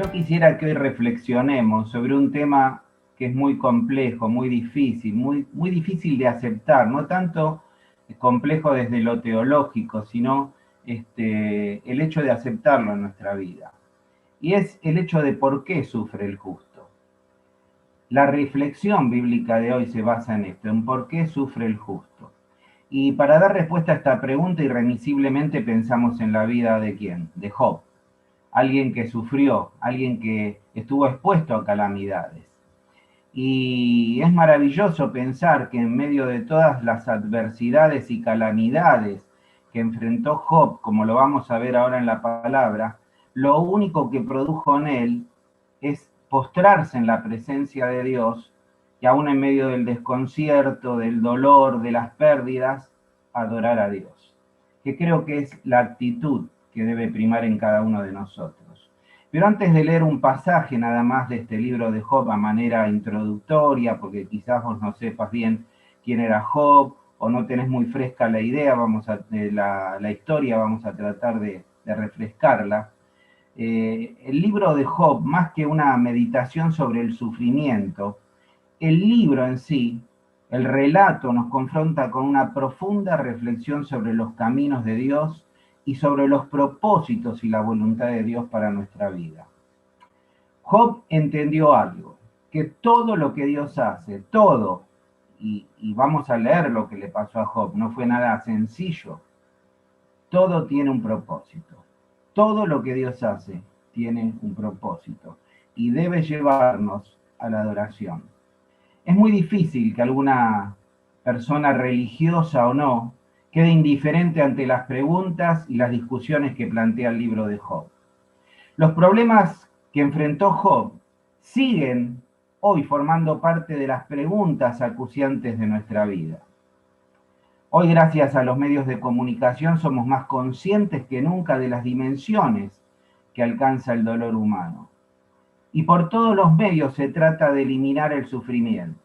Yo quisiera que hoy reflexionemos sobre un tema que es muy complejo, muy difícil, muy difícil de aceptar, no tanto complejo desde lo teológico, sino el hecho de aceptarlo en nuestra vida. Y es el hecho de por qué sufre el justo. La reflexión bíblica de hoy se basa en esto, en por qué sufre el justo. Y para dar respuesta a esta pregunta, irremisiblemente pensamos en la vida de ¿quién? De Job. Alguien que sufrió, alguien que estuvo expuesto a calamidades. Y es maravilloso pensar que en medio de todas las adversidades y calamidades que enfrentó Job, como lo vamos a ver ahora en la palabra, lo único que produjo en él es postrarse en la presencia de Dios y aún en medio del desconcierto, del dolor, de las pérdidas, adorar a Dios. Que creo que es la actitud que debe primar en cada uno de nosotros. Pero antes de leer un pasaje nada más de este libro de Job a manera introductoria, porque quizás vos no sepas bien quién era Job o no tenés muy fresca la idea, la historia, vamos a tratar de refrescarla. El libro de Job, más que una meditación sobre el sufrimiento, el libro en sí, el relato nos confronta con una profunda reflexión sobre los caminos de Dios y sobre los propósitos y la voluntad de Dios para nuestra vida. Job entendió algo, que todo lo que Dios hace, todo, y vamos a leer lo que le pasó a Job, no fue nada sencillo, todo tiene un propósito. Todo lo que Dios hace tiene un propósito y debe llevarnos a la adoración. Es muy difícil que alguna persona religiosa o no quede indiferente ante las preguntas y las discusiones que plantea el libro de Job. Los problemas que enfrentó Job siguen hoy formando parte de las preguntas acuciantes de nuestra vida. Hoy, gracias a los medios de comunicación, somos más conscientes que nunca de las dimensiones que alcanza el dolor humano. Y por todos los medios se trata de eliminar el sufrimiento.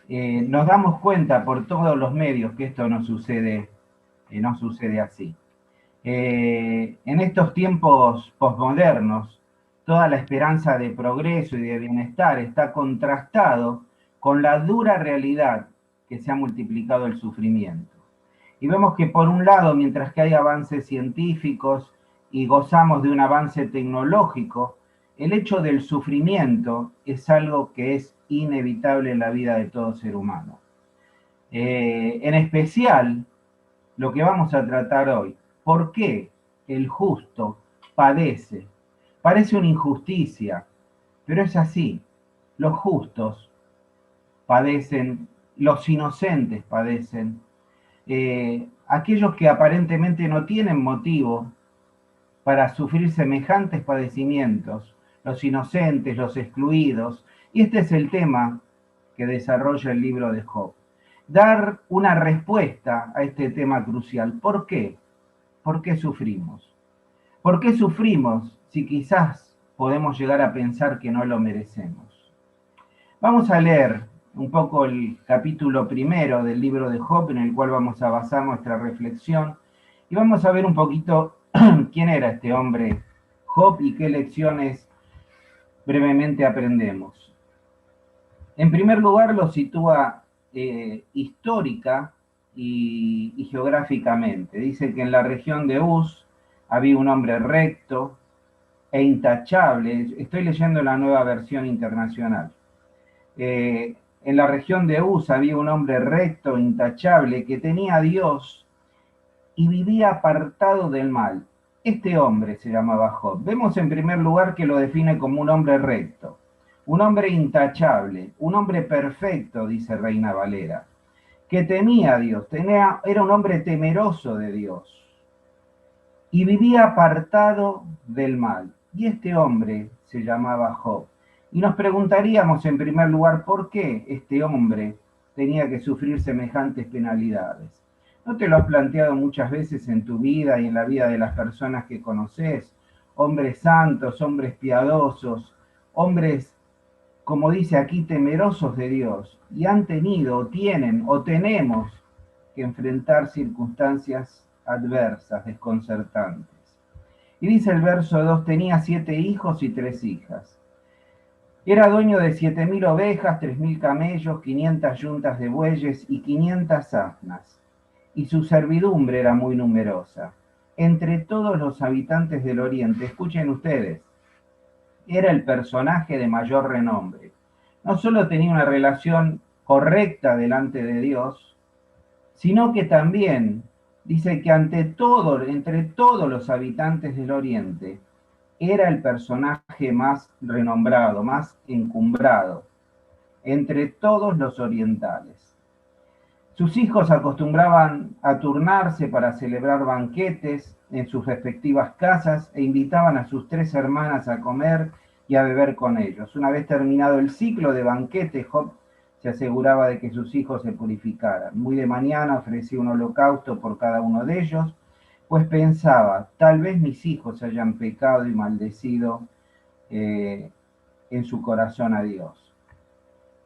Nos damos cuenta por todos los medios que esto no sucede así. En estos tiempos posmodernos, toda la esperanza de progreso y de bienestar está contrastado con la dura realidad que se ha multiplicado el sufrimiento. Y vemos que por un lado, mientras que hay avances científicos y gozamos de un avance tecnológico, el hecho del sufrimiento es algo que es inevitable en la vida de todo ser humano. En especial, lo que vamos a tratar hoy, ¿por qué el justo padece? Parece una injusticia, pero es así. Los justos padecen, los inocentes padecen, aquellos que aparentemente no tienen motivo para sufrir semejantes padecimientos, los inocentes, los excluidos, y este es el tema que desarrolla el libro de Job. Dar una respuesta a este tema crucial. ¿Por qué? ¿Por qué sufrimos? ¿Por qué sufrimos si quizás podemos llegar a pensar que no lo merecemos? Vamos a leer un poco el capítulo primero del libro de Job, en el cual vamos a basar nuestra reflexión, y vamos a ver un poquito quién era este hombre Job y qué lecciones brevemente aprendemos. En primer lugar, lo sitúa histórica y geográficamente. Dice que en la región de Uz había un hombre recto e intachable. Estoy leyendo la Nueva Versión Internacional. En la región de Uz había un hombre recto, intachable, que tenía a Dios y vivía apartado del mal. Este hombre se llamaba Job. Vemos en primer lugar que lo define como un hombre recto, un hombre intachable, un hombre perfecto, dice Reina Valera, que temía a Dios, era un hombre temeroso de Dios y vivía apartado del mal. Y este hombre se llamaba Job. Y nos preguntaríamos en primer lugar por qué este hombre tenía que sufrir semejantes penalidades. ¿No te lo has planteado muchas veces en tu vida y en la vida de las personas que conoces? Hombres santos, hombres piadosos, hombres, como dice aquí, temerosos de Dios, y han tenido, o tienen, o tenemos que enfrentar circunstancias adversas, desconcertantes. Y dice el verso 2, tenía 7 hijos y 3 hijas. Era dueño de 7.000 ovejas, 3.000 camellos, 500 yuntas de bueyes y 500 asnas. Y su servidumbre era muy numerosa. Entre todos los habitantes del oriente, escuchen ustedes, era el personaje de mayor renombre. No solo tenía una relación correcta delante de Dios, sino que también dice que entre todos los habitantes del oriente, era el personaje más renombrado, más encumbrado, entre todos los orientales. Sus hijos acostumbraban a turnarse para celebrar banquetes en sus respectivas casas e invitaban a sus 3 hermanas a comer y a beber con ellos. Una vez terminado el ciclo de banquetes, Job se aseguraba de que sus hijos se purificaran. Muy de mañana ofrecía un holocausto por cada uno de ellos, pues pensaba, tal vez mis hijos hayan pecado y maldecido en su corazón a Dios.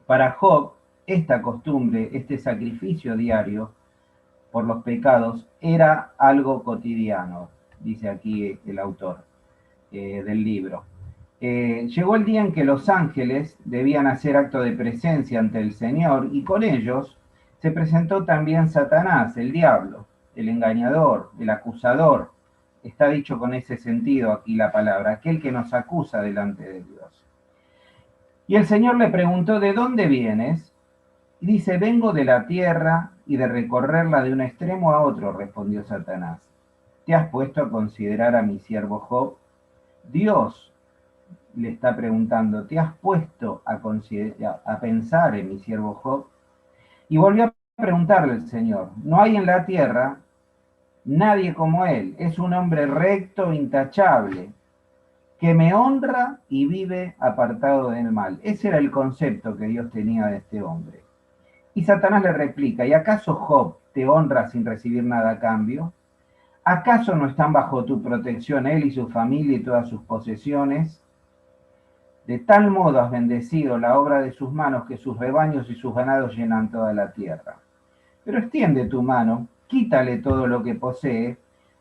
Para Job, esta costumbre, este sacrificio diario por los pecados, era algo cotidiano, dice aquí el autor del libro. Llegó el día en que los ángeles debían hacer acto de presencia ante el Señor y con ellos se presentó también Satanás, el diablo, el engañador, el acusador. Está dicho con ese sentido aquí la palabra, aquel que nos acusa delante de Dios. Y el Señor le preguntó, ¿de dónde vienes? Y dice, vengo de la tierra y de recorrerla de un extremo a otro, respondió Satanás. ¿Te has puesto a considerar a mi siervo Job? Dios le está preguntando, ¿te has puesto a pensar en mi siervo Job? Y volvió a preguntarle el Señor, no hay en la tierra nadie como él, es un hombre recto, intachable, que me honra y vive apartado del mal. Ese era el concepto que Dios tenía de este hombre. Y Satanás le replica, ¿y acaso Job te honra sin recibir nada a cambio? ¿Acaso no están bajo tu protección él y su familia y todas sus posesiones? De tal modo has bendecido la obra de sus manos que sus rebaños y sus ganados llenan toda la tierra. Pero extiende tu mano, quítale todo lo que posee,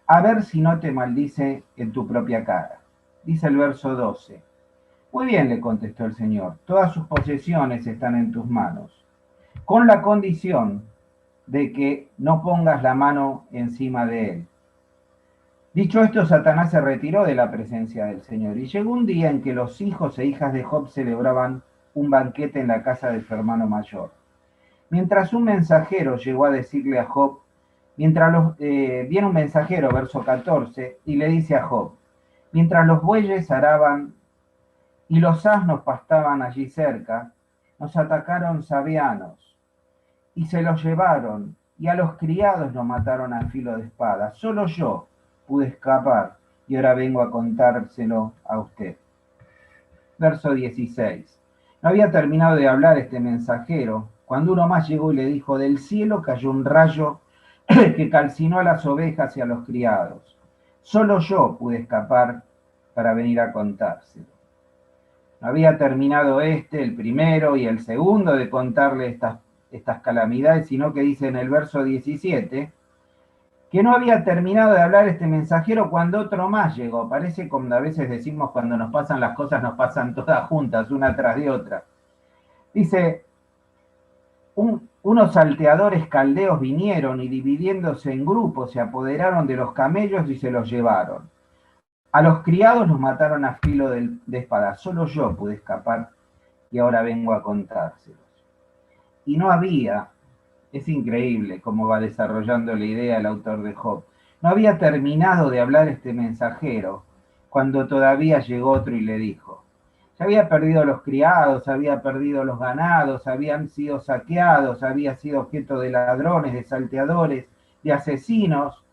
a ver si no te maldice en tu propia cara. Dice el verso 12. Muy bien, le contestó el Señor, todas sus posesiones están en tus manos, con la condición de que no pongas la mano encima de él. Dicho esto, Satanás se retiró de la presencia del Señor y llegó un día en que los hijos e hijas de Job celebraban un banquete en la casa de su hermano mayor. Mientras un mensajero llegó a decirle a Job, viene un mensajero, verso 14, y le dice a Job, mientras los bueyes araban y los asnos pastaban allí cerca, nos atacaron sabianos y se los llevaron, y a los criados los mataron a filo de espada. Solo yo pude escapar, y ahora vengo a contárselo a usted. Verso 16. No había terminado de hablar este mensajero, cuando uno más llegó y le dijo, del cielo cayó un rayo que calcinó a las ovejas y a los criados. Solo yo pude escapar para venir a contárselo. No había terminado el primero y el segundo, de contarle estas calamidades, sino que dice en el verso 17, que no había terminado de hablar este mensajero cuando otro más llegó. Parece como a veces decimos cuando nos pasan las cosas, nos pasan todas juntas, una tras de otra. Dice, unos salteadores caldeos vinieron y dividiéndose en grupos se apoderaron de los camellos y se los llevaron. A los criados los mataron a filo de espada. Solo yo pude escapar y ahora vengo a contárselos. Y no había, es increíble cómo va desarrollando la idea el autor de Job, no había terminado de hablar este mensajero cuando todavía llegó otro y le dijo, se había perdido los criados, había perdido los ganados, habían sido saqueados, había sido objeto de ladrones, de salteadores, de asesinos,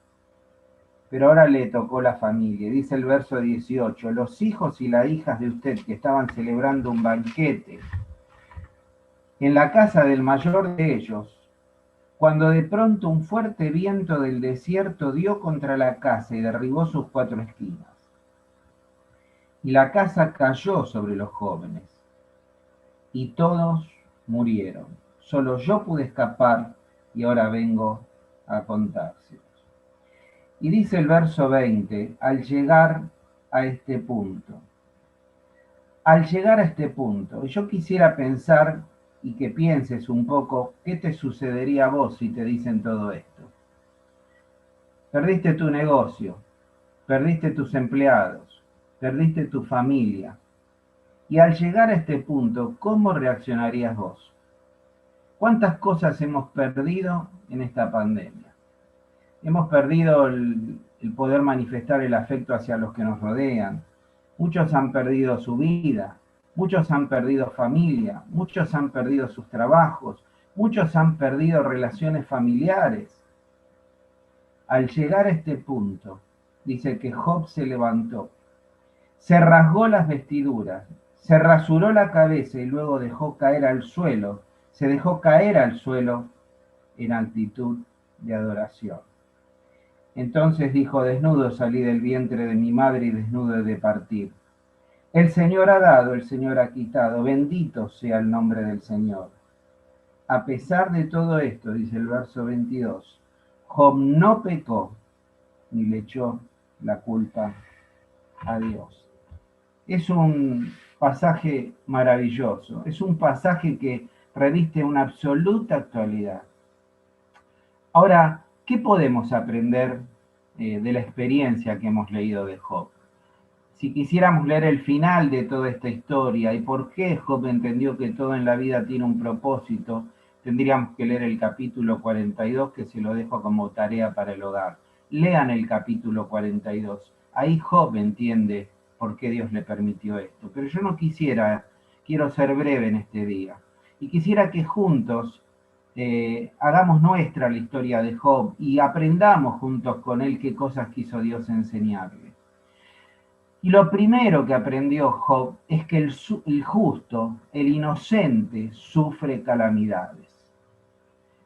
pero ahora le tocó la familia. Dice el verso 18, los hijos y las hijas de usted que estaban celebrando un banquete en la casa del mayor de ellos, cuando de pronto un fuerte viento del desierto dio contra la casa y derribó sus 4 esquinas. Y la casa cayó sobre los jóvenes, y todos murieron. Solo yo pude escapar y ahora vengo a contárselos. Y dice el verso 20, al llegar a este punto, yo quisiera pensar y que pienses un poco qué te sucedería a vos si te dicen todo esto. Perdiste tu negocio, perdiste tus empleados, perdiste tu familia. Y al llegar a este punto, ¿cómo reaccionarías vos? ¿Cuántas cosas hemos perdido en esta pandemia? Hemos perdido el poder manifestar el afecto hacia los que nos rodean. Muchos han perdido su vida, muchos han perdido familia, muchos han perdido sus trabajos, muchos han perdido relaciones familiares. Al llegar a este punto, dice que Job se levantó, se rasgó las vestiduras, se rasuró la cabeza y luego se dejó caer al suelo en actitud de adoración. Entonces dijo, desnudo salí del vientre de mi madre y desnudo he de partir. El Señor ha dado, el Señor ha quitado, bendito sea el nombre del Señor. A pesar de todo esto, dice el verso 22, Job no pecó ni le echó la culpa a Dios. Es un pasaje maravilloso, es un pasaje que reviste una absoluta actualidad. Ahora, ¿qué podemos aprender de la experiencia que hemos leído de Job? Si quisiéramos leer el final de toda esta historia y por qué Job entendió que todo en la vida tiene un propósito, tendríamos que leer el capítulo 42, que se lo dejo como tarea para el hogar. Lean el capítulo 42. Ahí Job entiende por qué Dios le permitió esto. Pero yo no quiero ser breve en este día. Y quisiera que juntos hagamos nuestra la historia de Job y aprendamos juntos con él qué cosas quiso Dios enseñarle. Y lo primero que aprendió Job es que el justo, el inocente, sufre calamidades.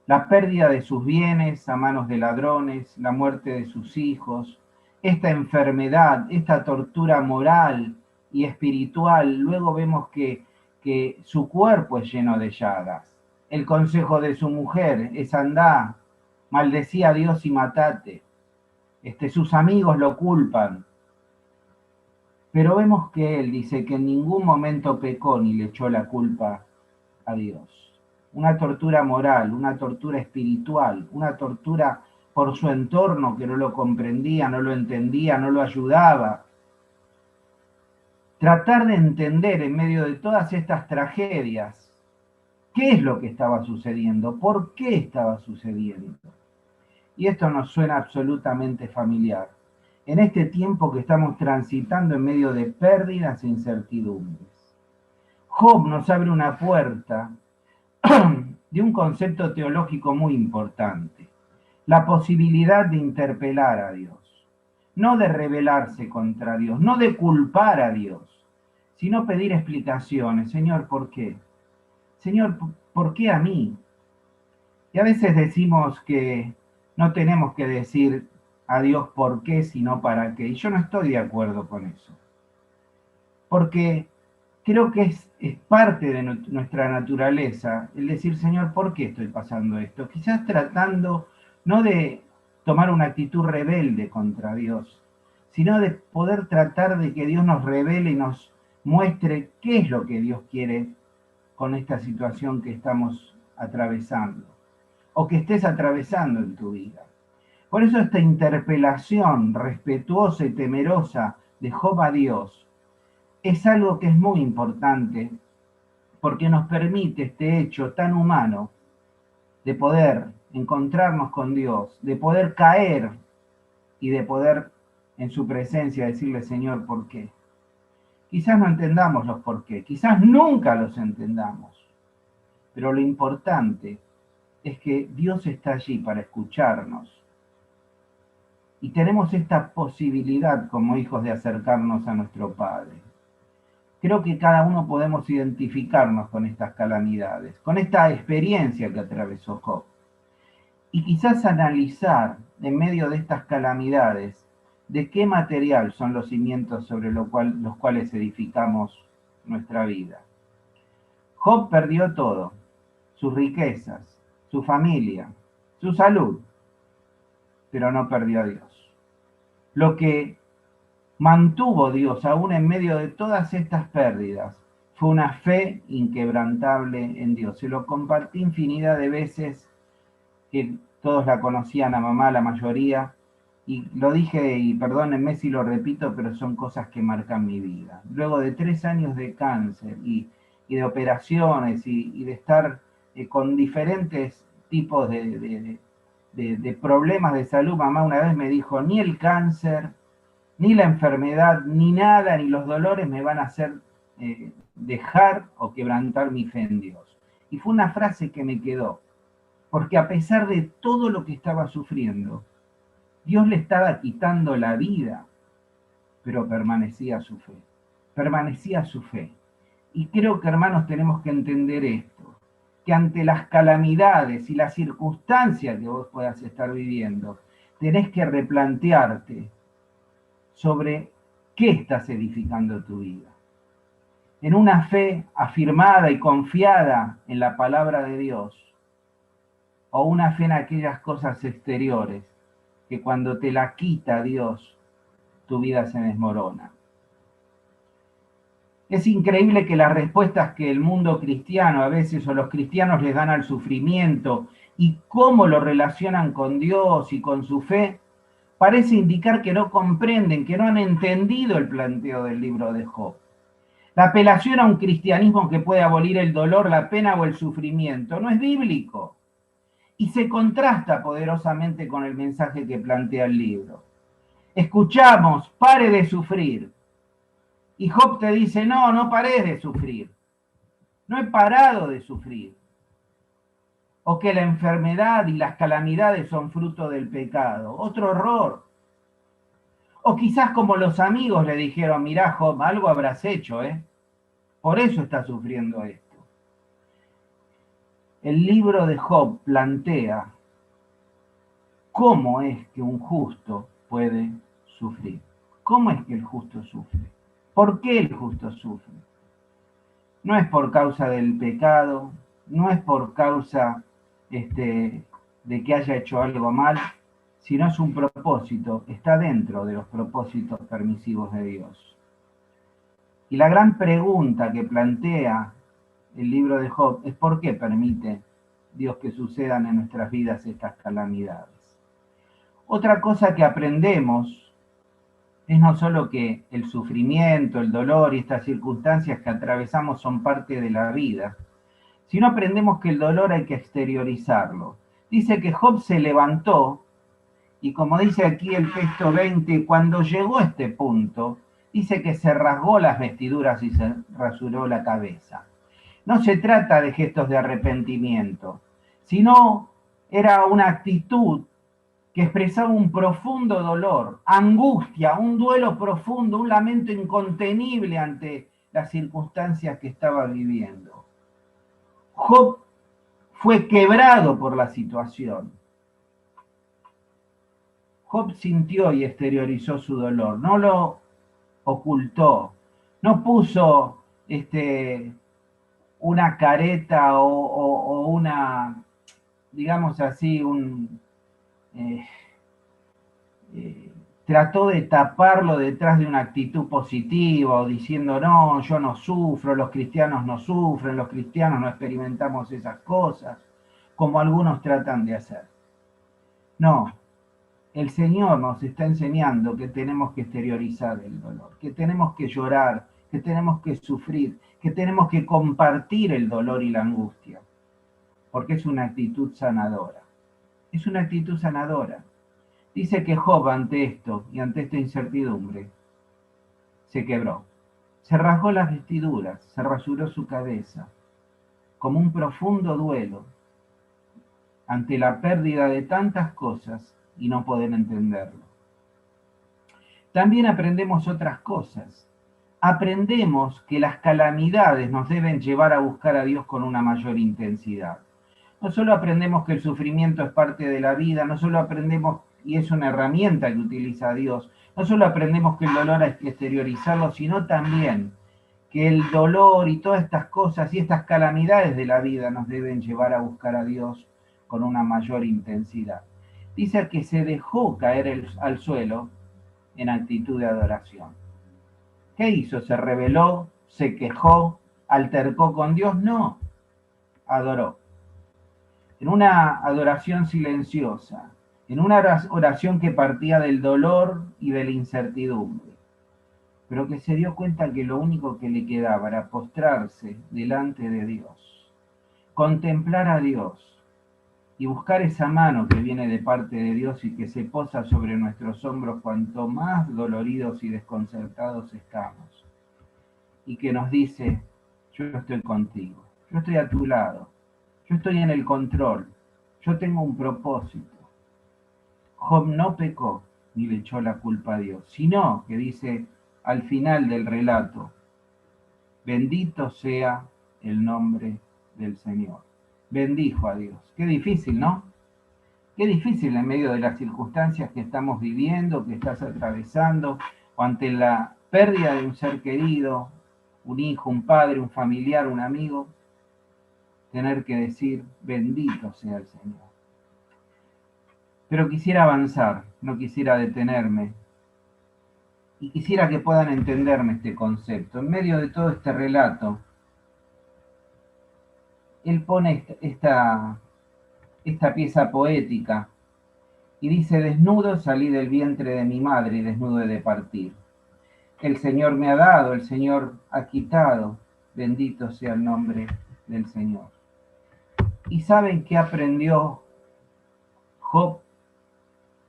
La pérdida de sus bienes a manos de ladrones, la muerte de sus hijos, esta enfermedad, esta tortura moral y espiritual, luego vemos que su cuerpo es lleno de llagas. El consejo de su mujer es andá, maldecía a Dios y matate. Sus amigos lo culpan. Pero vemos que él dice que en ningún momento pecó ni le echó la culpa a Dios. Una tortura moral, una tortura espiritual, una tortura por su entorno que no lo comprendía, no lo entendía, no lo ayudaba. Tratar de entender en medio de todas estas tragedias qué es lo que estaba sucediendo, por qué estaba sucediendo. Y esto nos suena absolutamente familiar en este tiempo que estamos transitando en medio de pérdidas e incertidumbres. Job nos abre una puerta de un concepto teológico muy importante, la posibilidad de interpelar a Dios, no de rebelarse contra Dios, no de culpar a Dios, sino pedir explicaciones. Señor, ¿por qué? Señor, ¿por qué a mí? Y a veces decimos que no tenemos que decir a Dios por qué, sino para qué. Y yo no estoy de acuerdo con eso. Porque creo que es parte de nuestra naturaleza el decir, Señor, ¿por qué estoy pasando esto? Quizás tratando no de tomar una actitud rebelde contra Dios, sino de poder tratar de que Dios nos revele y nos muestre qué es lo que Dios quiere con esta situación que estamos atravesando o que estés atravesando en tu vida. Por eso esta interpelación respetuosa y temerosa de Job a Dios es algo que es muy importante porque nos permite este hecho tan humano de poder encontrarnos con Dios, de poder caer y de poder en su presencia decirle, Señor, ¿por qué? Quizás no entendamos los por qué, quizás nunca los entendamos, pero lo importante es que Dios está allí para escucharnos. Y tenemos esta posibilidad como hijos de acercarnos a nuestro Padre. Creo que cada uno podemos identificarnos con estas calamidades, con esta experiencia que atravesó Job. Y quizás analizar en medio de estas calamidades de qué material son los cimientos sobre los cuales edificamos nuestra vida. Job perdió todo, sus riquezas, su familia, su salud, pero no perdió a Dios. Lo que mantuvo Dios aún en medio de todas estas pérdidas fue una fe inquebrantable en Dios. Se lo compartí infinidad de veces, que todos la conocían a mamá, la mayoría, y lo dije, y perdónenme si lo repito, pero son cosas que marcan mi vida. Luego de 3 años de cáncer y de operaciones y de estar con diferentes tipos de problemas de salud, mamá una vez me dijo, ni el cáncer, ni la enfermedad, ni nada, ni los dolores me van a hacer dejar o quebrantar mi fe en Dios. Y fue una frase que me quedó, porque a pesar de todo lo que estaba sufriendo, Dios le estaba quitando la vida, pero permanecía su fe, permanecía su fe. Y creo que, hermanos, tenemos que entender esto, que ante las calamidades y las circunstancias que vos puedas estar viviendo, tenés que replantearte sobre qué estás edificando tu vida. En una fe afirmada y confiada en la palabra de Dios, o una fe en aquellas cosas exteriores que cuando te la quita Dios, tu vida se desmorona. Es increíble que las respuestas que el mundo cristiano a veces o los cristianos les dan al sufrimiento y cómo lo relacionan con Dios y con su fe, parece indicar que no comprenden, que no han entendido el planteo del libro de Job. La apelación a un cristianismo que puede abolir el dolor, la pena o el sufrimiento no es bíblico y se contrasta poderosamente con el mensaje que plantea el libro. Escuchamos, pare de sufrir. Y Job te dice, no, no pares de sufrir. No he parado de sufrir. O que la enfermedad y las calamidades son fruto del pecado. Otro error. O quizás como los amigos le dijeron, mirá Job, algo habrás hecho, ¿eh? Por eso estás sufriendo esto. El libro de Job plantea cómo es que un justo puede sufrir. ¿Cómo es que el justo sufre? ¿Por qué el justo sufre? No es por causa del pecado, no es por causa de que haya hecho algo mal, sino es un propósito, está dentro de los propósitos permisivos de Dios. Y la gran pregunta que plantea el libro de Job es ¿por qué permite Dios que sucedan en nuestras vidas estas calamidades? Otra cosa que aprendemos es no solo que el sufrimiento, el dolor y estas circunstancias que atravesamos son parte de la vida, sino aprendemos que el dolor hay que exteriorizarlo. Dice que Job se levantó y como dice aquí el texto 20, cuando llegó a este punto, dice que se rasgó las vestiduras y se rasuró la cabeza. No se trata de gestos de arrepentimiento, sino era una actitud que expresaba un profundo dolor, angustia, un duelo profundo, un lamento incontenible ante las circunstancias que estaba viviendo. Job fue quebrado por la situación. Job sintió y exteriorizó su dolor, no lo ocultó, no puso una careta o una, digamos así, trató de taparlo detrás de una actitud positiva o diciendo, no, yo no sufro, los cristianos no sufren, los cristianos no experimentamos esas cosas, como algunos tratan de hacer. No, el Señor nos está enseñando que tenemos que exteriorizar el dolor, que tenemos que llorar, que tenemos que sufrir, que tenemos que compartir el dolor y la angustia, porque es una actitud sanadora. Es una actitud sanadora. Dice que Job ante esto y ante esta incertidumbre se quebró, se rasgó las vestiduras, se rasuró su cabeza, como un profundo duelo ante la pérdida de tantas cosas y no poder entenderlo. También aprendemos otras cosas. Aprendemos que las calamidades nos deben llevar a buscar a Dios con una mayor intensidad. No solo aprendemos que el sufrimiento es parte de la vida, no solo aprendemos y es una herramienta que utiliza Dios, no solo aprendemos que el dolor hay que exteriorizarlo, sino también que el dolor y todas estas cosas y estas calamidades de la vida nos deben llevar a buscar a Dios con una mayor intensidad. Dice que se dejó caer al suelo en actitud de adoración. ¿Qué hizo? ¿Se rebeló? ¿Se quejó? ¿Altercó con Dios? No, adoró. En una adoración silenciosa, en una oración que partía del dolor y de la incertidumbre, pero que se dio cuenta que lo único que le quedaba era postrarse delante de Dios, contemplar a Dios y buscar esa mano que viene de parte de Dios y que se posa sobre nuestros hombros cuanto más doloridos y desconcertados estamos, y que nos dice: yo estoy contigo, yo estoy a tu lado, yo estoy en el control, yo tengo un propósito. Job no pecó ni le echó la culpa a Dios, sino que dice al final del relato: bendito sea el nombre del Señor. Bendijo a Dios. Qué difícil, ¿no? Qué difícil en medio de las circunstancias que estamos viviendo, que estás atravesando, o ante la pérdida de un ser querido, un hijo, un padre, un familiar, un amigo, tener que decir: bendito sea el Señor. Pero quisiera avanzar, no quisiera detenerme, y quisiera que puedan entenderme este concepto. En medio de todo este relato, él pone esta pieza poética y dice: desnudo salí del vientre de mi madre y desnudo he de partir. El Señor me ha dado, el Señor ha quitado, bendito sea el nombre del Señor. ¿Y saben qué aprendió Job?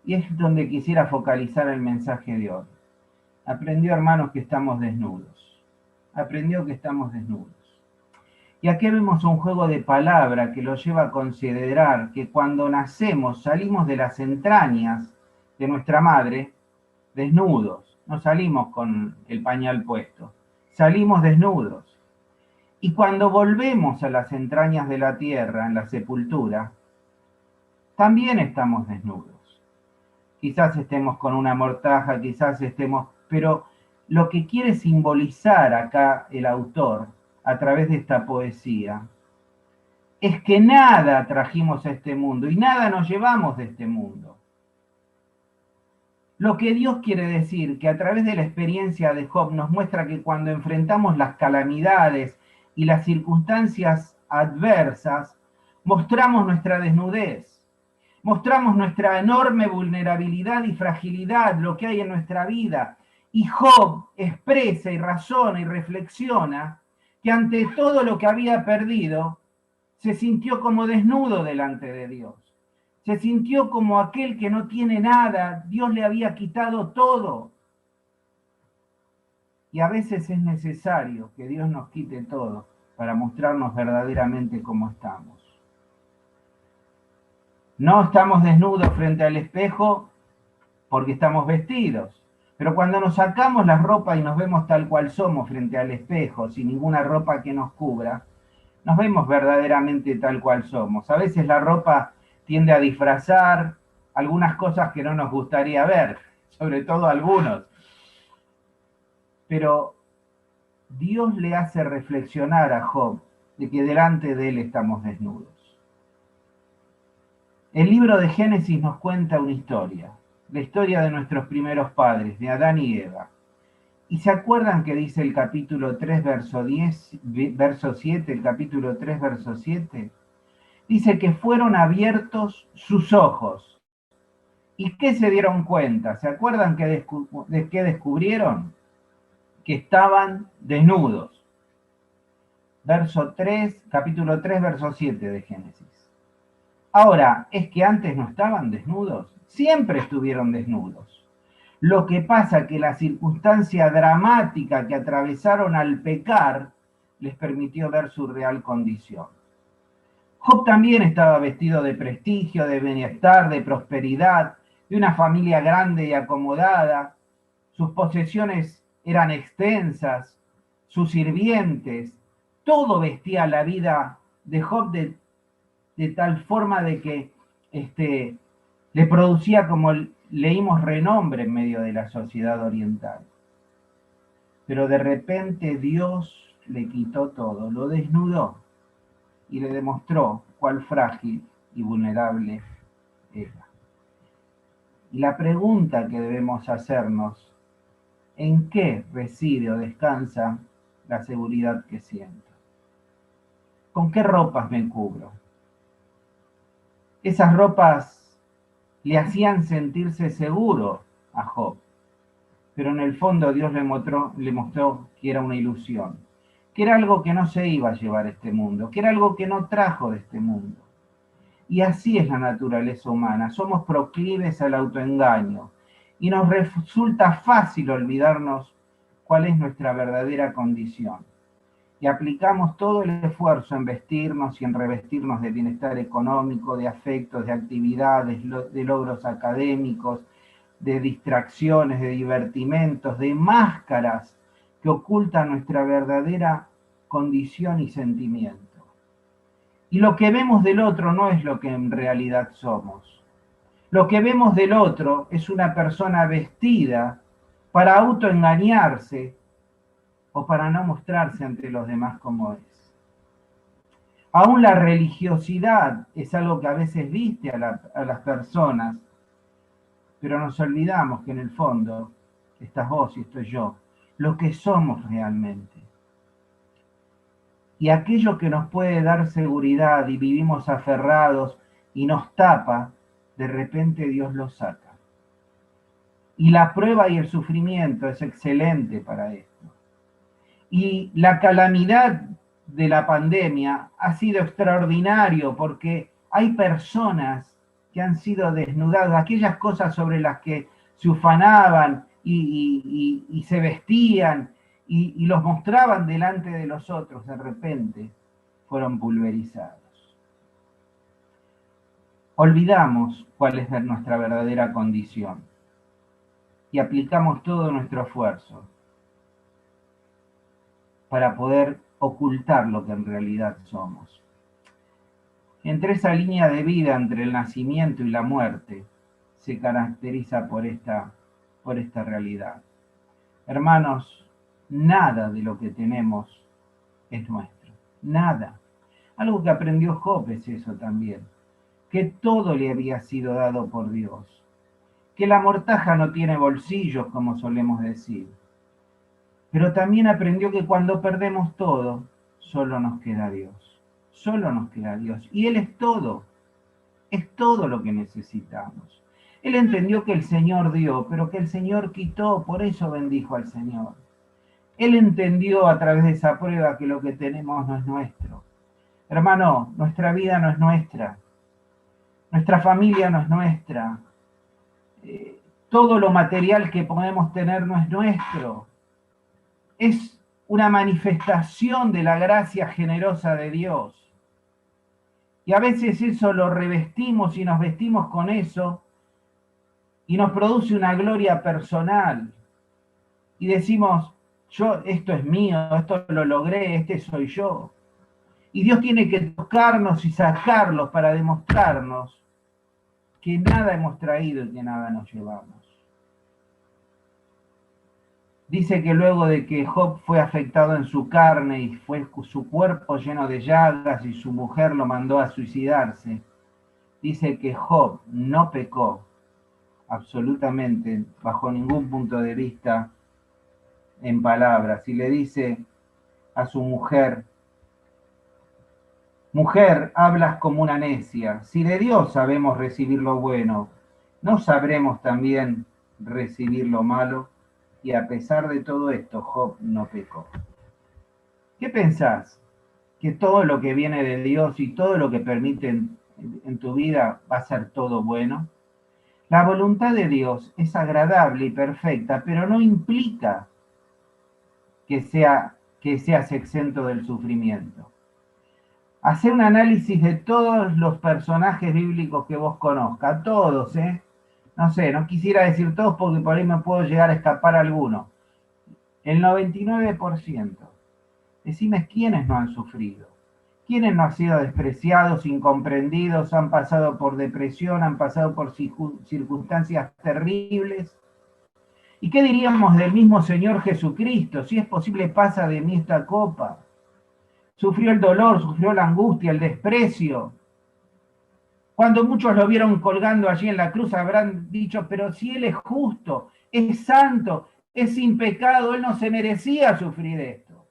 Y es donde quisiera focalizar el mensaje de hoy. Aprendió, hermanos, que estamos desnudos. Aprendió que estamos desnudos. Y aquí vemos un juego de palabra que lo lleva a considerar que cuando nacemos salimos de las entrañas de nuestra madre desnudos. No salimos con el pañal puesto, salimos desnudos. Y cuando volvemos a las entrañas de la tierra, en la sepultura, también estamos desnudos. Quizás estemos con una mortaja, quizás estemos... Pero lo que quiere simbolizar acá el autor, a través de esta poesía, es que nada trajimos a este mundo y nada nos llevamos de este mundo. Lo que Dios quiere decir, que a través de la experiencia de Job nos muestra que cuando enfrentamos las calamidades y las circunstancias adversas, mostramos nuestra desnudez, mostramos nuestra enorme vulnerabilidad y fragilidad, lo que hay en nuestra vida. Y Job expresa y razona y reflexiona que ante todo lo que había perdido, se sintió como desnudo delante de Dios. Se sintió como aquel que no tiene nada, Dios le había quitado todo. Y a veces es necesario que Dios nos quite todo para mostrarnos verdaderamente cómo estamos. No estamos desnudos frente al espejo porque estamos vestidos, pero cuando nos sacamos la ropa y nos vemos tal cual somos frente al espejo, sin ninguna ropa que nos cubra, nos vemos verdaderamente tal cual somos. A veces la ropa tiende a disfrazar algunas cosas que no nos gustaría ver, sobre todo algunos. Pero Dios le hace reflexionar a Job de que delante de él estamos desnudos. El libro de Génesis nos cuenta una historia, la historia de nuestros primeros padres, de Adán y Eva. ¿Y se acuerdan que dice el capítulo 3, verso 7, el capítulo 3, verso 7? Dice que fueron abiertos sus ojos. ¿Y qué se dieron cuenta? ¿Se acuerdan de qué descubrieron? Que estaban desnudos. Verso 3, capítulo 3, verso 7 de Génesis. Ahora, ¿es que antes no estaban desnudos? Siempre estuvieron desnudos. Lo que pasa es que la circunstancia dramática que atravesaron al pecar les permitió ver su real condición. Job también estaba vestido de prestigio, de bienestar, de prosperidad, de una familia grande y acomodada. Sus posesiones eran extensas, sus sirvientes, todo vestía la vida de Job de tal forma de que le producía, como leímos, renombre en medio de la sociedad oriental. Pero de repente Dios le quitó todo, lo desnudó y le demostró cuál frágil y vulnerable era. Y la pregunta que debemos hacernos, ¿en qué reside o descansa la seguridad que siento? ¿Con qué ropas me cubro? Esas ropas le hacían sentirse seguro a Job, pero en el fondo Dios le mostró que era una ilusión, que era algo que no se iba a llevar a este mundo, que era algo que no trajo de este mundo. Y así es la naturaleza humana, somos proclives al autoengaño y nos resulta fácil olvidarnos cuál es nuestra verdadera condición. Y aplicamos todo el esfuerzo en vestirnos y en revestirnos de bienestar económico, de afectos, de actividades, de logros académicos, de distracciones, de divertimentos, de máscaras que ocultan nuestra verdadera condición y sentimiento. Y lo que vemos del otro no es lo que en realidad somos. Lo que vemos del otro es una persona vestida para autoengañarse o para no mostrarse ante los demás como es. Aún la religiosidad es algo que a veces viste a las personas, pero nos olvidamos que en el fondo estás vos y estoy yo, lo que somos realmente. Y aquello que nos puede dar seguridad y vivimos aferrados y nos tapa, de repente Dios lo saca. Y la prueba y el sufrimiento es excelente para esto. Y la calamidad de la pandemia ha sido extraordinario porque hay personas que han sido desnudadas, aquellas cosas sobre las que se ufanaban y se vestían y los mostraban delante de los otros, de repente fueron pulverizados. Olvidamos cuál es nuestra verdadera condición y aplicamos todo nuestro esfuerzo para poder ocultar lo que en realidad somos. Entre esa línea de vida entre el nacimiento y la muerte se caracteriza por esta realidad. Hermanos, nada de lo que tenemos es nuestro, nada. Algo que aprendió Job es eso también, que todo le había sido dado por Dios, que la mortaja no tiene bolsillos, como solemos decir, pero también aprendió que cuando perdemos todo, solo nos queda Dios, solo nos queda Dios, y Él es todo lo que necesitamos. Él entendió que el Señor dio, pero que el Señor quitó, por eso bendijo al Señor. Él entendió a través de esa prueba que lo que tenemos no es nuestro. Hermano, nuestra vida no es nuestra, nuestra familia no es nuestra, todo lo material que podemos tener no es nuestro. Es una manifestación de la gracia generosa de Dios. Y a veces eso lo revestimos y nos vestimos con eso y nos produce una gloria personal. Y decimos, esto es mío, esto lo logré, este soy yo. Y Dios tiene que tocarnos y sacarlos para demostrarnos que nada hemos traído y que nada nos llevamos. Dice que luego de que Job fue afectado en su carne y fue su cuerpo lleno de llagas y su mujer lo mandó a suicidarse, dice que Job no pecó absolutamente bajo ningún punto de vista en palabras. Y le dice a su mujer, mujer, hablas como una necia. Si de Dios sabemos recibir lo bueno, ¿no sabremos también recibir lo malo? Y a pesar de todo esto, Job no pecó. ¿Qué pensás? ¿Que todo lo que viene de Dios y todo lo que permite en tu vida va a ser todo bueno? La voluntad de Dios es agradable y perfecta, pero no implica que seas exento del sufrimiento. Hacer un análisis de todos los personajes bíblicos que vos conozcas, todos, no sé, no quisiera decir todos porque por ahí me puedo llegar a escapar alguno. El 99%. Decime quiénes no han sufrido, quiénes no han sido despreciados, incomprendidos, han pasado por depresión, han pasado por circunstancias terribles. ¿Y qué diríamos del mismo Señor Jesucristo? Si es posible, pasa de mí esta copa. Sufrió el dolor, sufrió la angustia, el desprecio. Cuando muchos lo vieron colgando allí en la cruz, habrán dicho, pero si Él es justo, es santo, es sin pecado, Él no se merecía sufrir esto.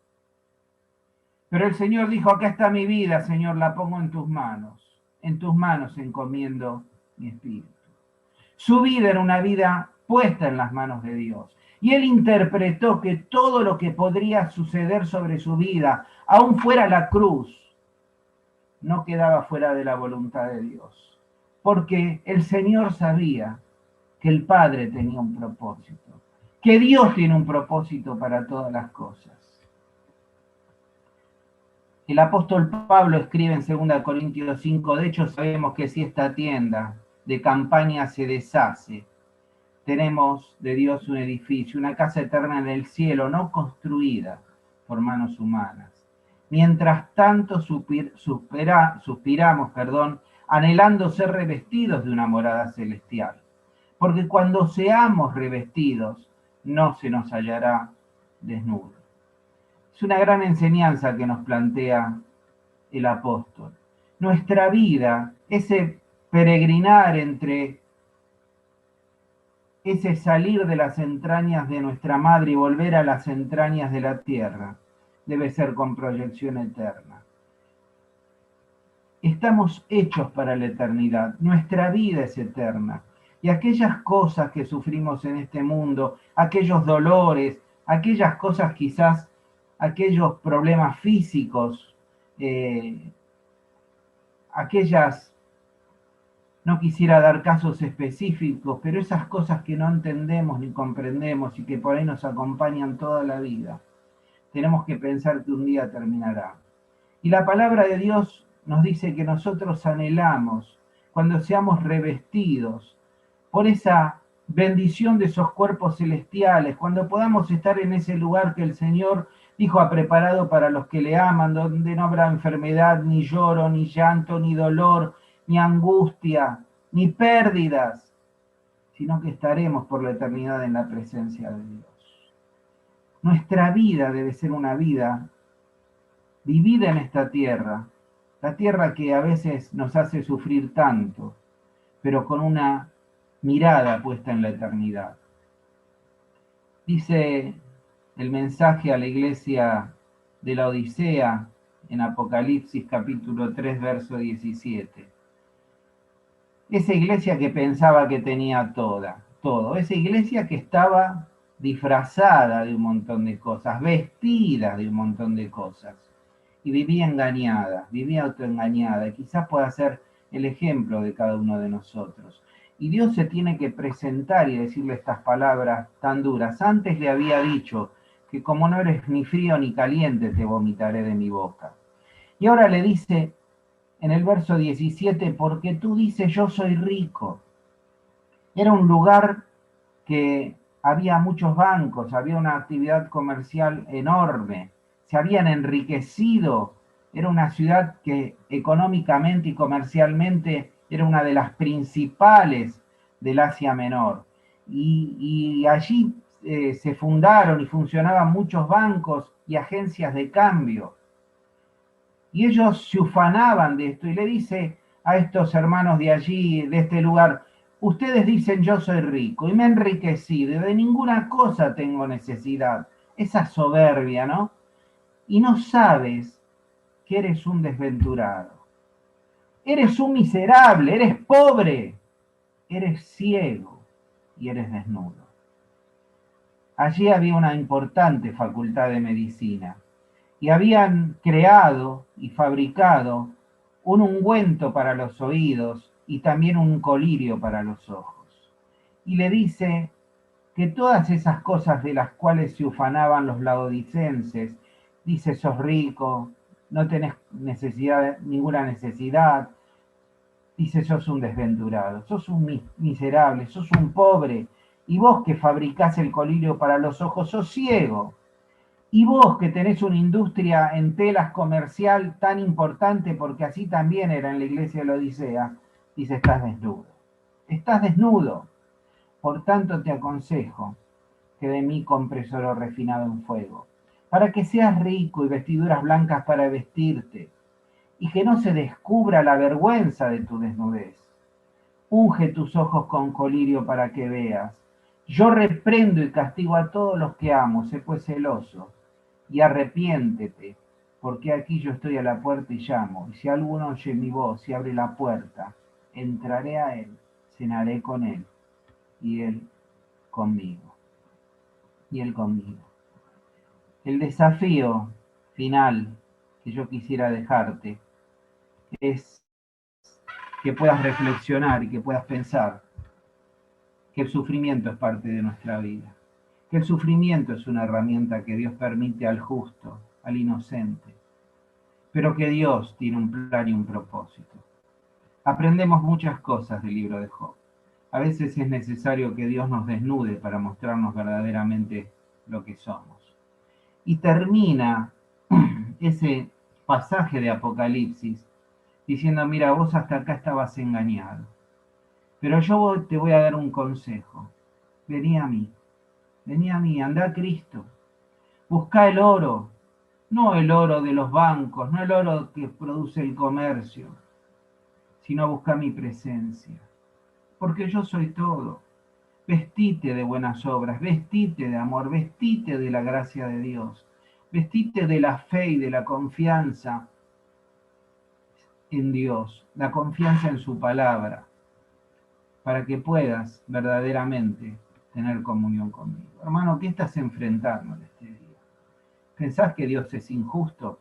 Pero el Señor dijo, acá está mi vida, Señor, la pongo en tus manos encomiendo mi espíritu. Su vida era una vida puesta en las manos de Dios. Y Él interpretó que todo lo que podría suceder sobre su vida, aún fuera la cruz, no quedaba fuera de la voluntad de Dios. Porque el Señor sabía que el Padre tenía un propósito, que Dios tiene un propósito para todas las cosas. El apóstol Pablo escribe en 2 Corintios 5, de hecho sabemos que si esta tienda de campaña se deshace, tenemos de Dios un edificio, una casa eterna en el cielo, no construida por manos humanas. Mientras tanto suspiramos, anhelando ser revestidos de una morada celestial. Porque cuando seamos revestidos, no se nos hallará desnudos. Es una gran enseñanza que nos plantea el apóstol. Nuestra vida, ese peregrinar ese salir de las entrañas de nuestra madre y volver a las entrañas de la tierra, debe ser con proyección eterna. Estamos hechos para la eternidad, nuestra vida es eterna. Y aquellas cosas que sufrimos en este mundo, aquellos dolores, aquellas cosas quizás, aquellos problemas físicos, aquellas, no quisiera dar casos específicos, pero esas cosas que no entendemos ni comprendemos y que por ahí nos acompañan toda la vida, tenemos que pensar que un día terminará. Y la palabra de Dios nos dice que nosotros anhelamos, cuando seamos revestidos por esa bendición de esos cuerpos celestiales, cuando podamos estar en ese lugar que el Señor dijo ha preparado para los que le aman, donde no habrá enfermedad, ni lloro, ni llanto, ni dolor, ni angustia, ni pérdidas, sino que estaremos por la eternidad en la presencia de Dios. Nuestra vida debe ser una vida vivida en esta tierra, la tierra que a veces nos hace sufrir tanto, pero con una mirada puesta en la eternidad. Dice el mensaje a la iglesia de la Odisea en Apocalipsis capítulo 3, verso 17. Esa iglesia que pensaba que tenía todo, esa iglesia que estaba disfrazada de un montón de cosas, vestida de un montón de cosas, y vivía engañada, vivía autoengañada, y quizás pueda ser el ejemplo de cada uno de nosotros. Y Dios se tiene que presentar y decirle estas palabras tan duras. Antes le había dicho que como no eres ni frío ni caliente, te vomitaré de mi boca. Y ahora le dice en el verso 17, porque tú dices yo soy rico. Era un lugar que había muchos bancos, había una actividad comercial enorme, se habían enriquecido, era una ciudad que económicamente y comercialmente era una de las principales del Asia Menor. Y allí se fundaron y funcionaban muchos bancos y agencias de cambio. Y ellos se ufanaban de esto y le dice a estos hermanos de allí, de este lugar, ustedes dicen yo soy rico y me he enriquecido y de ninguna cosa tengo necesidad. Esa soberbia, ¿no? Y no sabes que eres un desventurado. Eres un miserable, eres pobre, eres ciego y eres desnudo. Allí había una importante facultad de medicina y habían creado y fabricado un ungüento para los oídos y también un colirio para los ojos. Y le dice que todas esas cosas de las cuales se ufanaban los laodicenses, dice, sos rico, no tenés ninguna necesidad, dice, sos un desventurado, sos un miserable, sos un pobre, y vos que fabricás el colirio para los ojos, sos ciego. Y vos que tenés una industria en telas comercial tan importante, porque así también era en la iglesia de la Odisea, dice, estás desnudo. Estás desnudo. Por tanto te aconsejo que de mí compres oro refinado en fuego, para que seas rico y vestiduras blancas para vestirte, y que no se descubra la vergüenza de tu desnudez. Unge tus ojos con colirio para que veas. Yo reprendo y castigo a todos los que amo, sé pues celoso, y arrepiéntete, porque aquí yo estoy a la puerta y llamo, y si alguno oye mi voz y abre la puerta, entraré a él, cenaré con él, y él conmigo, y él conmigo. El desafío final que yo quisiera dejarte es que puedas reflexionar y que puedas pensar que el sufrimiento es parte de nuestra vida, que el sufrimiento es una herramienta que Dios permite al justo, al inocente, pero que Dios tiene un plan y un propósito. Aprendemos muchas cosas del libro de Job. A veces es necesario que Dios nos desnude para mostrarnos verdaderamente lo que somos. Y termina ese pasaje de Apocalipsis diciendo, mira, vos hasta acá estabas engañado, pero yo te voy a dar un consejo. Vení a mí, anda a Cristo. Busca el oro, no el oro de los bancos, no el oro que produce el comercio, sino busca mi presencia. Porque yo soy todo. Vestite de buenas obras, vestite de amor, vestite de la gracia de Dios, vestite de la fe y de la confianza en Dios, la confianza en su palabra, para que puedas verdaderamente tener comunión conmigo. Hermano, ¿qué estás enfrentando en este día? ¿Pensás que Dios es injusto?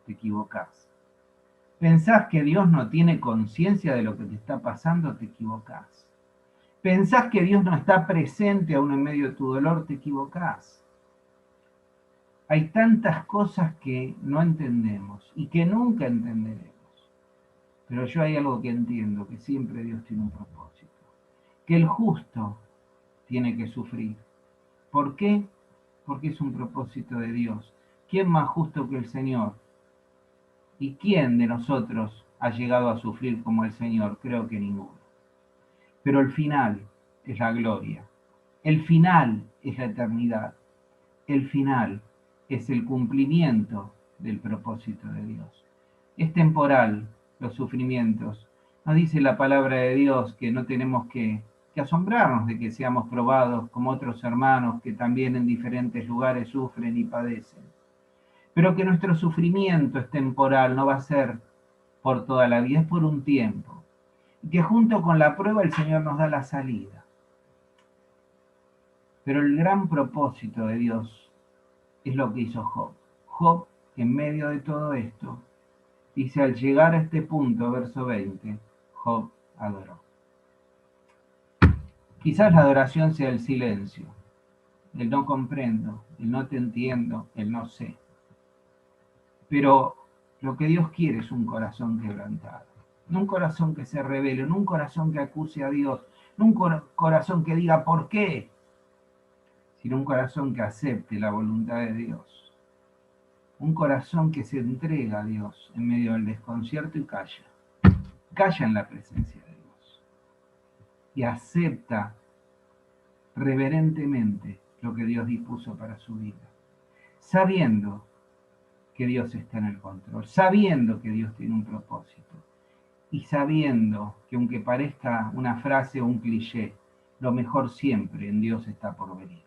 Te equivocás. ¿Pensás que Dios no tiene conciencia de lo que te está pasando? Te equivocás. ¿Pensás que Dios no está presente aún en medio de tu dolor? Te equivocás. Hay tantas cosas que no entendemos y que nunca entenderemos. Pero yo hay algo que entiendo, que siempre Dios tiene un propósito. Que el justo tiene que sufrir. ¿Por qué? Porque es un propósito de Dios. ¿Quién más justo que el Señor? ¿Y quién de nosotros ha llegado a sufrir como el Señor? Creo que ninguno. Pero el final es la gloria. El final es la eternidad. El final es el cumplimiento del propósito de Dios. Es temporal los sufrimientos. Nos dice la palabra de Dios que no tenemos que asombrarnos de que seamos probados como otros hermanos que también en diferentes lugares sufren y padecen. Pero que nuestro sufrimiento es temporal, no va a ser por toda la vida, es por un tiempo. Y que junto con la prueba el Señor nos da la salida. Pero el gran propósito de Dios es lo que hizo Job. Job, en medio de todo esto, dice, al llegar a este punto, verso 20, Job adoró. Quizás la adoración sea el silencio, el no comprendo, el no te entiendo, el no sé. Pero lo que Dios quiere es un corazón quebrantado. No un corazón que se rebele, no un corazón que acuse a Dios, no un corazón que diga ¿por qué? Sino un corazón que acepte la voluntad de Dios. Un corazón que se entrega a Dios en medio del desconcierto y calla. Calla en la presencia de Dios. Y acepta reverentemente lo que Dios dispuso para su vida. Sabiendo que Dios está en el control. Sabiendo que Dios tiene un propósito. Y sabiendo que aunque parezca una frase o un cliché, lo mejor siempre en Dios está por venir.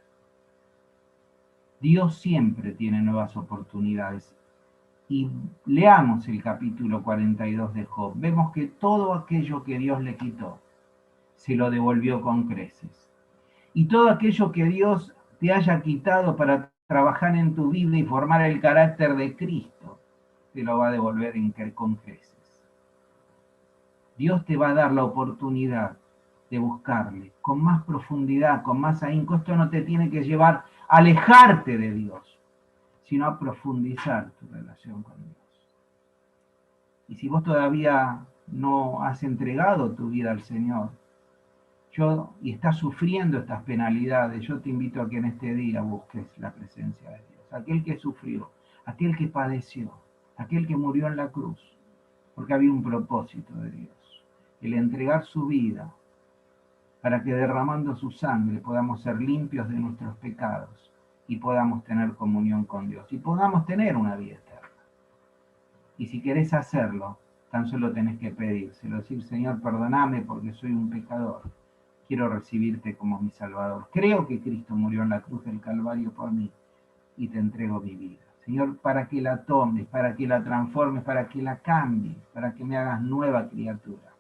Dios siempre tiene nuevas oportunidades. Y leamos el capítulo 42 de Job. Vemos que todo aquello que Dios le quitó, se lo devolvió con creces. Y todo aquello que Dios te haya quitado para trabajar en tu vida y formar el carácter de Cristo, te lo va a devolver con creces. Dios te va a dar la oportunidad de buscarle con más profundidad, con más ahínco. Esto no te tiene que llevar a alejarte de Dios, sino a profundizar tu relación con Dios. Y si vos todavía no has entregado tu vida al Señor, y estás sufriendo estas penalidades, yo te invito a que en este día busques la presencia de Dios. Aquel que sufrió, aquel que padeció, aquel que murió en la cruz, porque había un propósito de Dios, el entregar su vida para que derramando su sangre podamos ser limpios de nuestros pecados y podamos tener comunión con Dios y podamos tener una vida eterna. Y si querés hacerlo, tan solo tenés que pedírselo, decir, Señor, perdoname porque soy un pecador. Quiero recibirte como mi Salvador. Creo que Cristo murió en la cruz del Calvario por mí y te entrego mi vida. Señor, para que la tomes, para que la transformes, para que la cambies, para que me hagas nueva criatura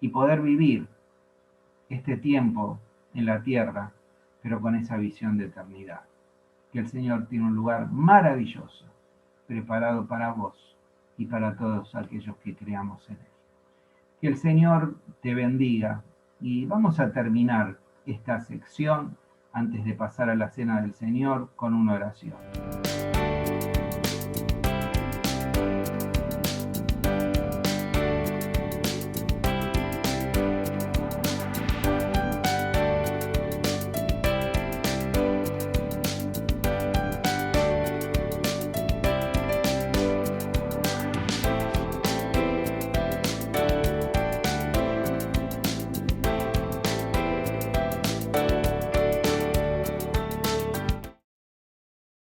y poder vivir este tiempo en la tierra, pero con esa visión de eternidad. Que el Señor tiene un lugar maravilloso preparado para vos y para todos aquellos que creamos en Él. Que el Señor te bendiga y vamos a terminar esta sección antes de pasar a la cena del Señor con una oración.